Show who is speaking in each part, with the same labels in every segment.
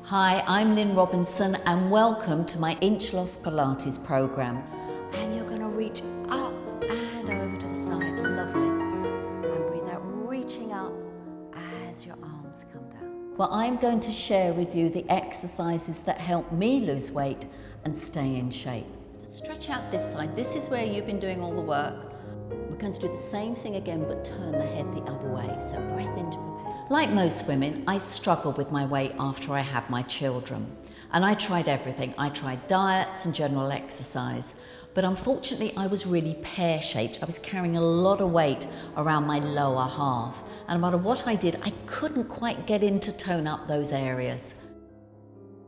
Speaker 1: Hi, I'm Lynne Robinson and welcome to my Inch Loss Pilates program. And you're going to reach up and over to the side, lovely. And breathe out, reaching up as your arms come down. Well, I'm going to share with you the exercises that help me lose weight and stay in shape. Just stretch out this side. This is where you've been doing all the work. We're going to do the same thing again, but turn the head the other way. So breath into prepare. Like most women, I struggled with my weight after I had my children. And I tried everything. I tried diets and general exercise. But unfortunately, I was really pear-shaped. I was carrying a lot of weight around my lower half. And no matter what I did, I couldn't quite get in to tone up those areas.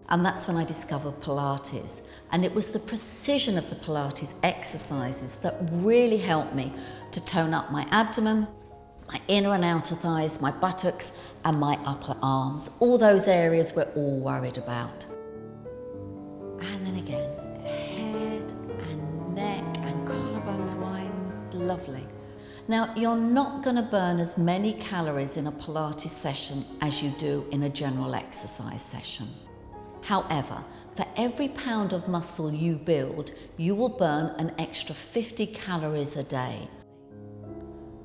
Speaker 1: And that's when I discovered Pilates. And it was the precision of the Pilates exercises that really helped me to tone up my abdomen, my inner and outer thighs, my buttocks, and my upper arms. All those areas we're all worried about. And then again, head and neck and collarbones widen. Lovely. Now, you're not going to burn as many calories in a Pilates session as you do in a general exercise session. However, for every pound of muscle you build, you will burn an extra 50 calories a day.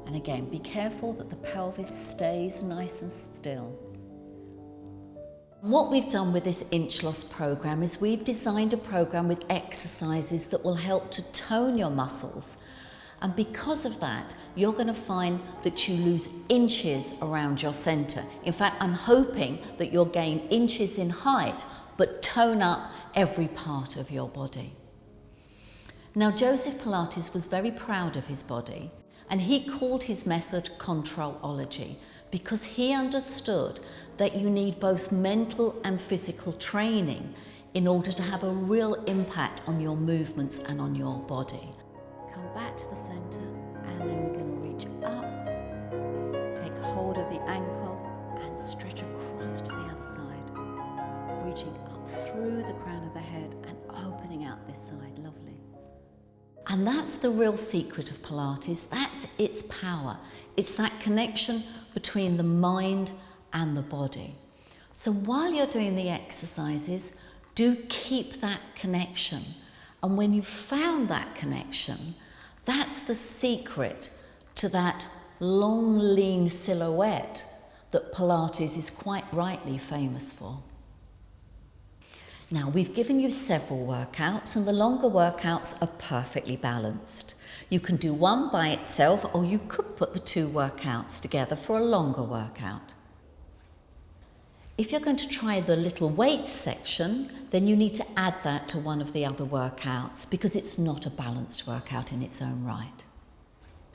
Speaker 1: And again, be careful that the pelvis stays nice and still. What we've done with this Inch Loss program is we've designed a program with exercises that will help to tone your muscles. And because of that, you're going to find that you lose inches around your center. In fact, I'm hoping that you'll gain inches in height, but tone up every part of your body. Now, Joseph Pilates was very proud of his body, and he called his method controlology because he understood that you need both mental and physical training in order to have a real impact on your movements and on your body. Come back to the center, and then we're going to reach up, take hold of the ankle and stretch across to the other side, reaching up through the crown of the head and opening out this side. Lovely. And that's the real secret of Pilates. That's its power. It's that connection between the mind and the body. So while you're doing the exercises, do keep that connection. And when you've found that connection, that's the secret to that long, lean silhouette that Pilates is quite rightly famous for. Now, we've given you several workouts, and the longer workouts are perfectly balanced. You can do one by itself, or you could put the two workouts together for a longer workout. If you're going to try the little weights section, then you need to add that to one of the other workouts because it's not a balanced workout in its own right.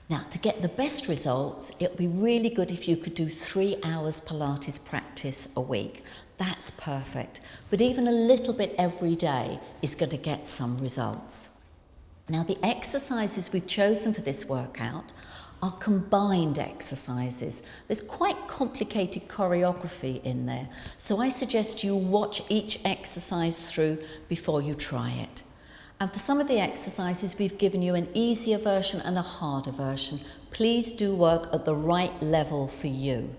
Speaker 1: Now, to get the best results, it would be really good if you could do 3 hours Pilates practice a week. That's perfect. But even a little bit every day is going to get some results. Now, the exercises we've chosen for this workout are combined exercises. There's quite complicated choreography in there, so I suggest you watch each exercise through before you try it. And for some of the exercises, we've given you an easier version and a harder version. Please do work at the right level for you.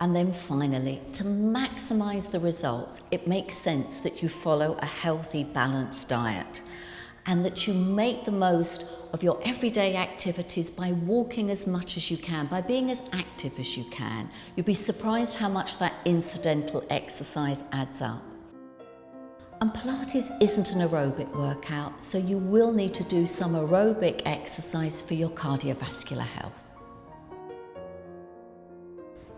Speaker 1: And then finally, to maximize the results, it makes sense that you follow a healthy, balanced diet and that you make the most of your everyday activities by walking as much as you can, by being as active as you can. You'll be surprised how much that incidental exercise adds up. And Pilates isn't an aerobic workout, so you will need to do some aerobic exercise for your cardiovascular health.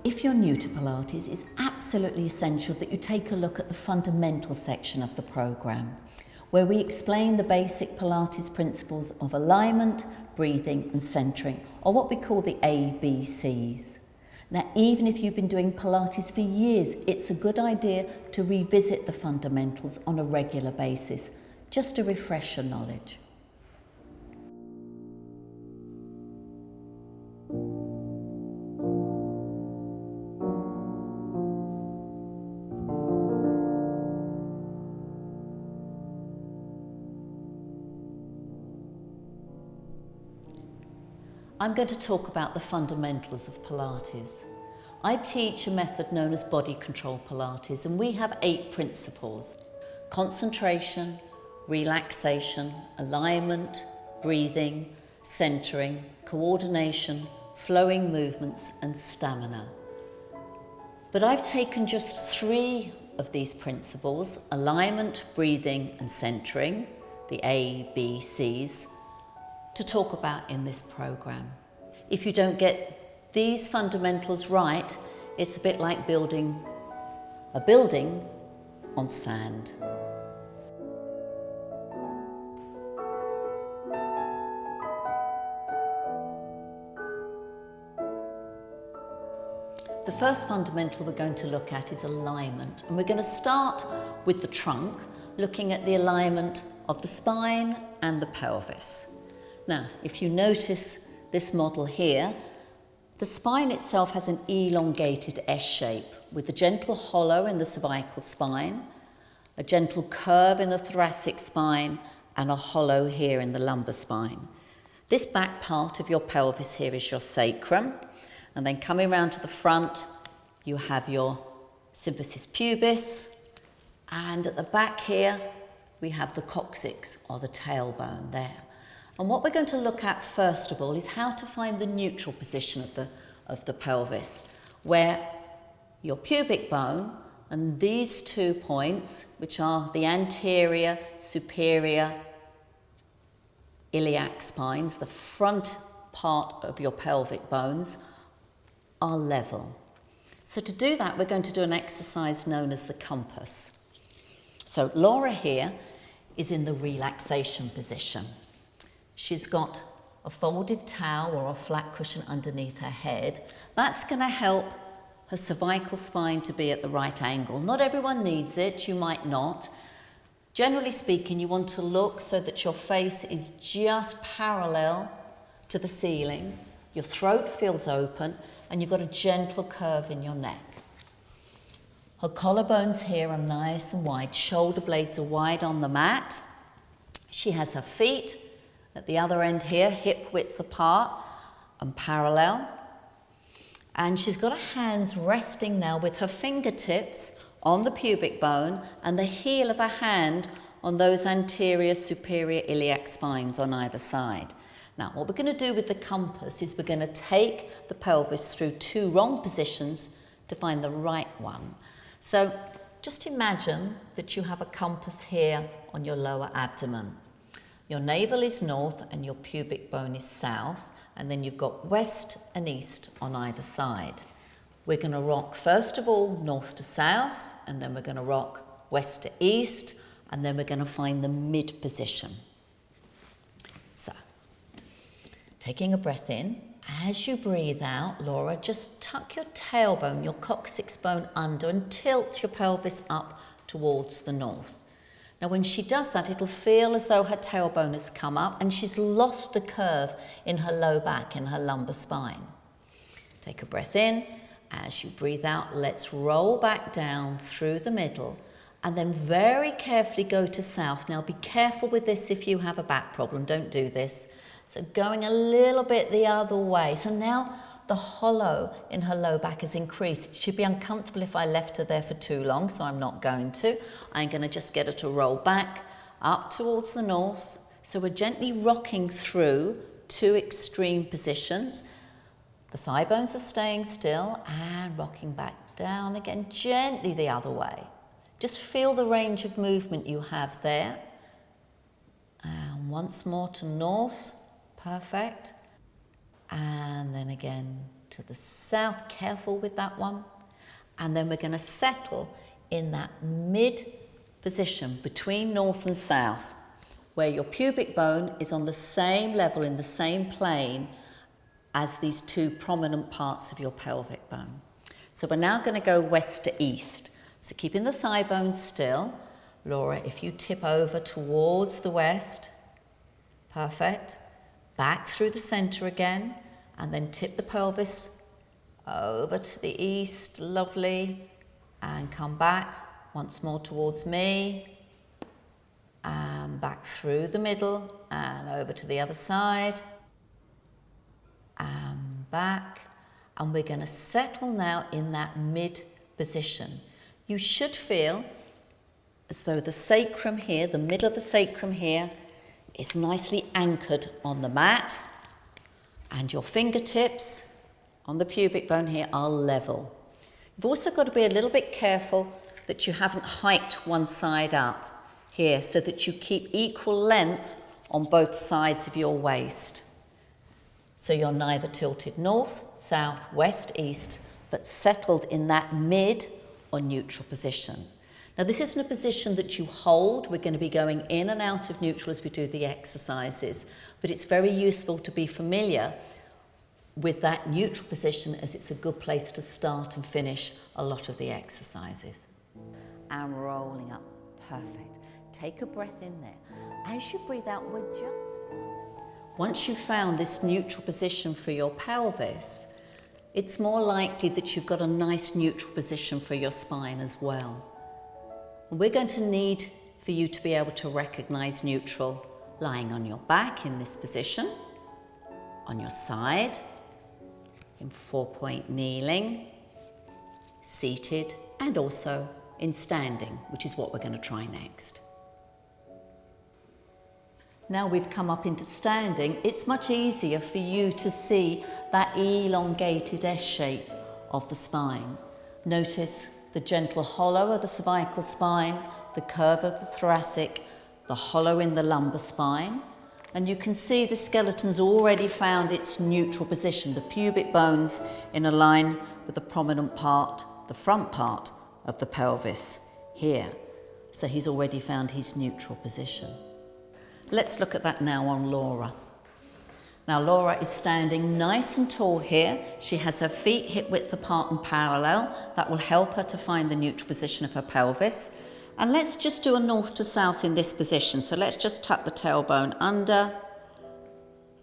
Speaker 1: If you're new to Pilates, it's absolutely essential that you take a look at the fundamental section of the program, where we explain the basic Pilates principles of alignment, breathing and centering, or what we call the ABCs. Now, even if you've been doing Pilates for years, it's a good idea to revisit the fundamentals on a regular basis, just to refresh your knowledge. I'm going to talk about the fundamentals of Pilates. I teach a method known as body control Pilates, and we have 8 principles: concentration, relaxation, alignment, breathing, centering, coordination, flowing movements and stamina. But I've taken just 3 of these principles, alignment, breathing and centering, the ABCs, to talk about in this program. If you don't get these fundamentals right, it's a bit like building a building on sand. The first fundamental we're going to look at is alignment, and we're going to start with the trunk, looking at the alignment of the spine and the pelvis. Now, if you notice this model here, the spine itself has an elongated S shape with a gentle hollow in the cervical spine, a gentle curve in the thoracic spine, and a hollow here in the lumbar spine. This back part of your pelvis here is your sacrum, and then coming round to the front, you have your symphysis pubis, and at the back here, we have the coccyx, or the tailbone there. And what we're going to look at first of all is how to find the neutral position of the pelvis, where your pubic bone and these 2 points, which are the anterior, superior iliac spines, the front part of your pelvic bones, are level. So to do that, we're going to do an exercise known as the compass. So Laura here is in the relaxation position. She's got a folded towel or a flat cushion underneath her head. That's going to help her cervical spine to be at the right angle. Not everyone needs it, you might not. Generally speaking, you want to look so that your face is just parallel to the ceiling, your throat feels open, and you've got a gentle curve in your neck. Her collarbones here are nice and wide, shoulder blades are wide on the mat. She has her feet at the other end here, hip width apart and parallel. And she's got her hands resting now with her fingertips on the pubic bone and the heel of her hand on those anterior superior iliac spines on either side. Now, what we're going to do with the compass is we're going to take the pelvis through 2 wrong positions to find the right one. So just imagine that you have a compass here on your lower abdomen. Your navel is north and your pubic bone is south, and then you've got west and east on either side. We're going to rock first of all north to south, and then we're going to rock west to east, and then we're going to find the mid position. So, taking a breath in, as you breathe out, Laura, just tuck your tailbone, your coccyx bone under, and tilt your pelvis up towards the north. Now, when she does that, it'll feel as though her tailbone has come up and she's lost the curve in her low back, in her lumbar spine. Take a breath in. As you breathe out, let's roll back down through the middle and then very carefully go to south. Now, be careful with this if you have a back problem. Don't do this. So going a little bit the other way. So now the hollow in her low back has increased. She'd be uncomfortable if I left her there for too long, so I'm not going to. I'm going to just get her to roll back up towards the north, So we're gently rocking through two extreme positions. The thigh bones are staying still and rocking back down again, gently the other way. Just feel the range of movement you have there. And once more to north, perfect. And then again to the south, careful with that one. And then we're going to settle in that mid position between north and south, where your pubic bone is on the same level, in the same plane as these two prominent parts of your pelvic bone. So we're now going to go west to east. So keeping the thigh bones still. Laura, if you tip over towards the west, perfect. Back through the center again, and then tip the pelvis over to the east, lovely. And come back once more towards me. And back through the middle and over to the other side. And back. And we're going to settle now in that mid position. You should feel as though the sacrum here, the middle of the sacrum here, is nicely anchored on the mat, and your fingertips on the pubic bone here are level. You've also got to be a little bit careful that you haven't hiked one side up here, so that you keep equal length on both sides of your waist. So you're neither tilted north, south, west, east, but settled in that mid or neutral position. Now this isn't a position that you hold. We're going to be going in and out of neutral as we do the exercises, but it's very useful to be familiar with that neutral position, as it's a good place to start and finish a lot of the exercises. And rolling up, perfect. Take a breath in there. As you breathe out, once you've found this neutral position for your pelvis, it's more likely that you've got a nice neutral position for your spine as well. And we're going to need for you to be able to recognize neutral lying on your back in this position, on your side, in 4-point kneeling, seated, and also in standing, which is what we're going to try next. Now we've come up into standing, it's much easier for you to see that elongated S shape of the spine. Notice the gentle hollow of the cervical spine, the curve of the thoracic, the hollow in the lumbar spine. And you can see the skeleton's already found its neutral position, the pubic bones in a line with the prominent part, the front part of the pelvis here. So he's already found his neutral position. Let's look at that now on Laura. Now Laura is standing nice and tall here. She has her feet hip width apart and parallel. That will help her to find the neutral position of her pelvis. And let's just do a north to south in this position. So let's just tuck the tailbone under.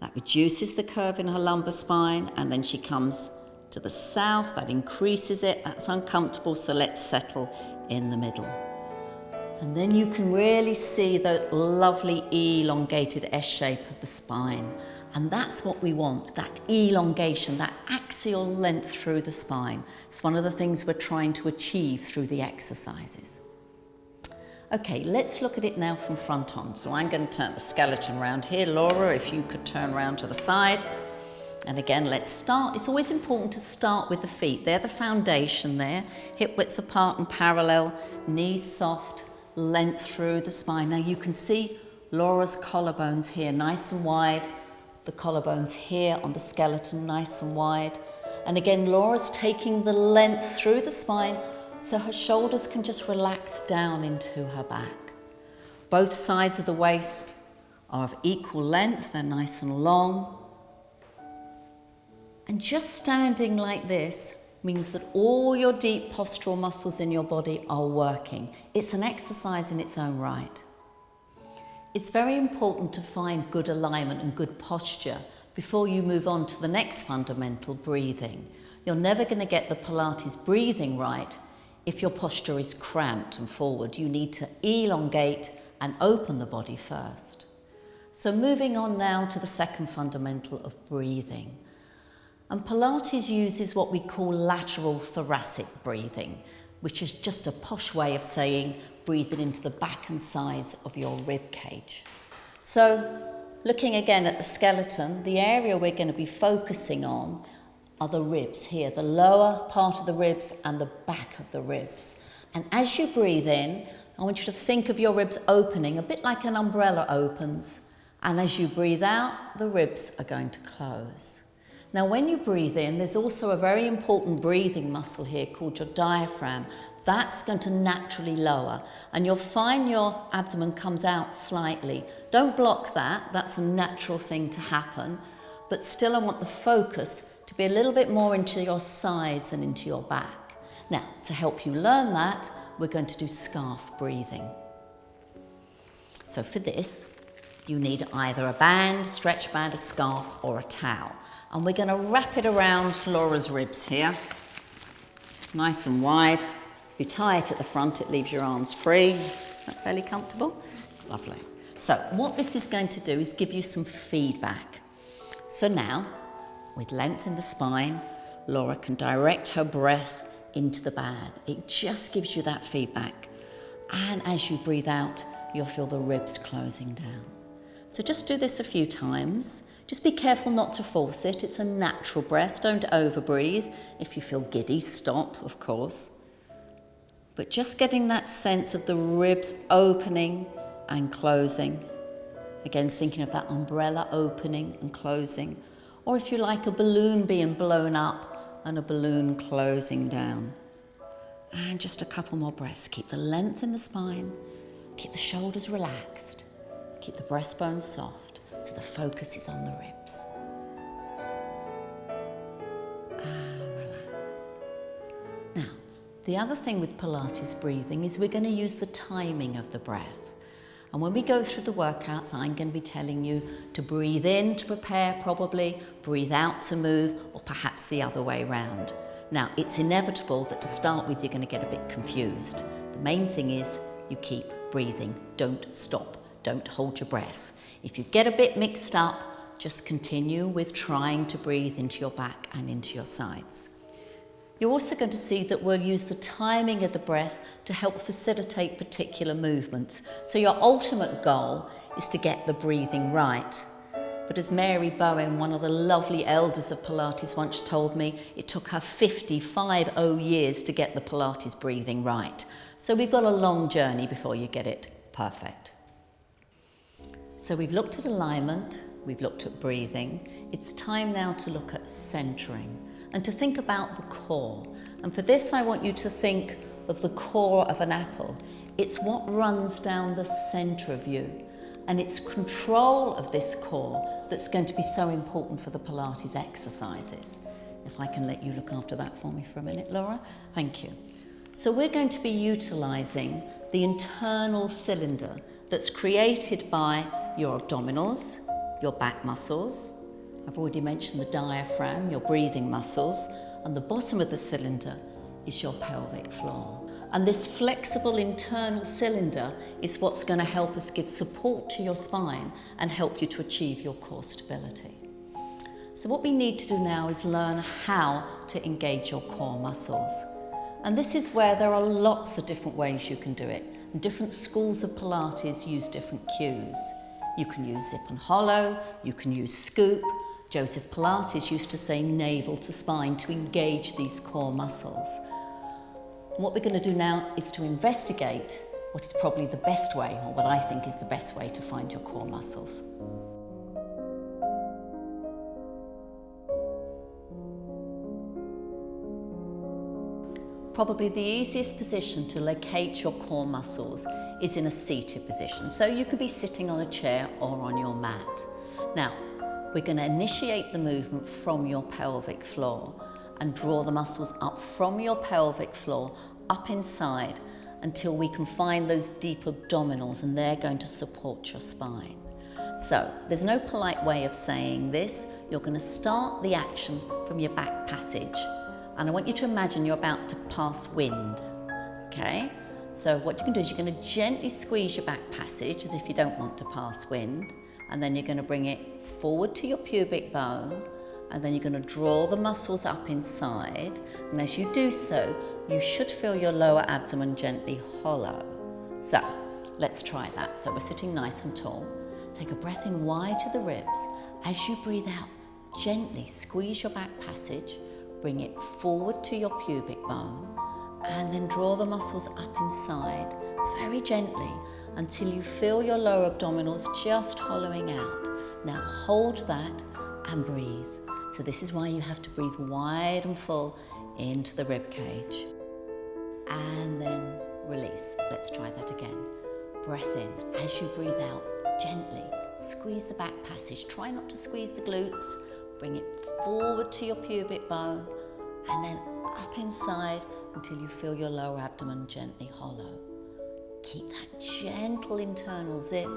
Speaker 1: That reduces the curve in her lumbar spine, and then she comes to the south. That increases it. That's uncomfortable, so let's settle in the middle. And then you can really see the lovely elongated S shape of the spine. And that's what we want, that elongation, that axial length through the spine. It's one of the things we're trying to achieve through the exercises. Okay, let's look at it now from front on. So I'm going to turn the skeleton around here. Laura, if you could turn around to the side. And again, let's start. It's always important to start with the feet. They're the foundation there. Hip widths apart and parallel, knees soft, length through the spine. Now you can see Laura's collarbones here, nice and wide. The collarbones here on the skeleton, nice and wide. And again, Laura's taking the length through the spine so her shoulders can just relax down into her back. Both sides of the waist are of equal length, they're nice and long. And just standing like this means that all your deep postural muscles in your body are working. It's an exercise in its own right. It's very important to find good alignment and good posture before you move on to the next fundamental, breathing. You're never going to get the Pilates breathing right if your posture is cramped and forward. You need to elongate and open the body first. So moving on now to the second fundamental of breathing. And Pilates uses what we call lateral thoracic breathing, which is just a posh way of saying breathing into the back and sides of your rib cage. So looking again at the skeleton, the area we're going to be focusing on are the ribs here, the lower part of the ribs and the back of the ribs. And as you breathe in, I want you to think of your ribs opening a bit like an umbrella opens. And as you breathe out, the ribs are going to close. Now, when you breathe in, there's also a very important breathing muscle here called your diaphragm. That's going to naturally lower, and you'll find your abdomen comes out slightly. Don't block that, that's a natural thing to happen, but still I want the focus to be a little bit more into your sides and into your back. Now, to help you learn that, we're going to do scarf breathing. So for this, you need either a band, stretch band, a scarf, or a towel. And we're going to wrap it around Laura's ribs here, nice and wide. If you tie it at the front, it leaves your arms free. Is that fairly comfortable? Lovely. So what this is going to do is give you some feedback. So now, with length in the spine, Laura can direct her breath into the band. It just gives you that feedback. And as you breathe out, you'll feel the ribs closing down. So just do this a few times. Just be careful not to force it. It's a natural breath. Don't over-breathe. If you feel giddy, stop, of course. But just getting that sense of the ribs opening and closing. Again, thinking of that umbrella opening and closing. Or if you like, a balloon being blown up and a balloon closing down. And just a couple more breaths. Keep the length in the spine. Keep the shoulders relaxed. Keep the breastbone soft. So the focus is on the ribs. And relax. Now, the other thing with Pilates breathing is we're going to use the timing of the breath. And when we go through the workouts, I'm going to be telling you to breathe in to prepare probably, breathe out to move, or perhaps the other way around. Now, it's inevitable that to start with, you're going to get a bit confused. The main thing is you keep breathing. Don't stop. Don't hold your breath. If you get a bit mixed up, just continue with trying to breathe into your back and into your sides. You're also going to see that we'll use the timing of the breath to help facilitate particular movements. So your ultimate goal is to get the breathing right. But as Mary Bowen, one of the lovely elders of Pilates, once told me, it took her 50 years to get the Pilates breathing right. So we've got a long journey before you get it perfect. So we've looked at alignment, we've looked at breathing. It's time now to look at centering and to think about the core. And for this, I want you to think of the core of an apple. It's what runs down the center of you. And it's control of this core that's going to be so important for the Pilates exercises. If I can let you look after that for me for a minute, Laura. Thank you. So we're going to be utilizing the internal cylinder that's created by your abdominals, your back muscles. I've already mentioned the diaphragm, your breathing muscles, and the bottom of the cylinder is your pelvic floor. And this flexible internal cylinder is what's going to help us give support to your spine and help you to achieve your core stability. So what we need to do now is learn how to engage your core muscles. And this is where there are lots of different ways you can do it. And different schools of Pilates use different cues. You can use zip and hollow, you can use scoop. Joseph Pilates used to say navel to spine to engage these core muscles. And what we're going to do now is to investigate what is probably the best way, or what I think is the best way to find your core muscles. Probably the easiest position to locate your core muscles is in a seated position. So you could be sitting on a chair or on your mat. Now, we're going to initiate the movement from your pelvic floor and draw the muscles up from your pelvic floor, up inside, until we can find those deep abdominals, and they're going to support your spine. So, there's no polite way of saying this. You're going to start the action from your back passage. And I want you to imagine you're about to pass wind, okay? So what you can do is you're going to gently squeeze your back passage as if you don't want to pass wind, and then you're going to bring it forward to your pubic bone, and then you're going to draw the muscles up inside, and as you do so, you should feel your lower abdomen gently hollow. So let's try that. So we're sitting nice and tall. Take a breath in wide to the ribs. As you breathe out, gently squeeze your back passage, bring it forward to your pubic bone, and then draw the muscles up inside very gently until you feel your lower abdominals just hollowing out. Now hold that and breathe. So this is why you have to breathe wide and full into the rib cage. And then release. Let's try that again. Breath in. As you breathe out, gently squeeze the back passage. Try not to squeeze the glutes. Bring it forward to your pubic bone and then up inside until you feel your lower abdomen gently hollow. Keep that gentle internal zip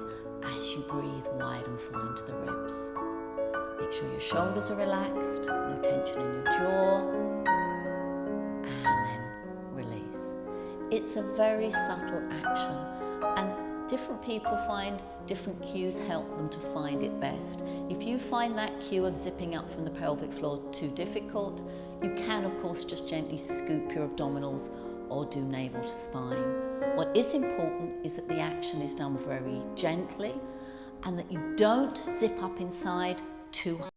Speaker 1: as you breathe wide and full into the ribs. Make sure your shoulders are relaxed, no tension in your jaw, and then release. It's a very subtle action, and different people find different cues help them to find it best. If you find that cue of zipping up from the pelvic floor too difficult, you can of course just gently scoop your abdominals or do navel to spine. What is important is that the action is done very gently and that you don't zip up inside too hard.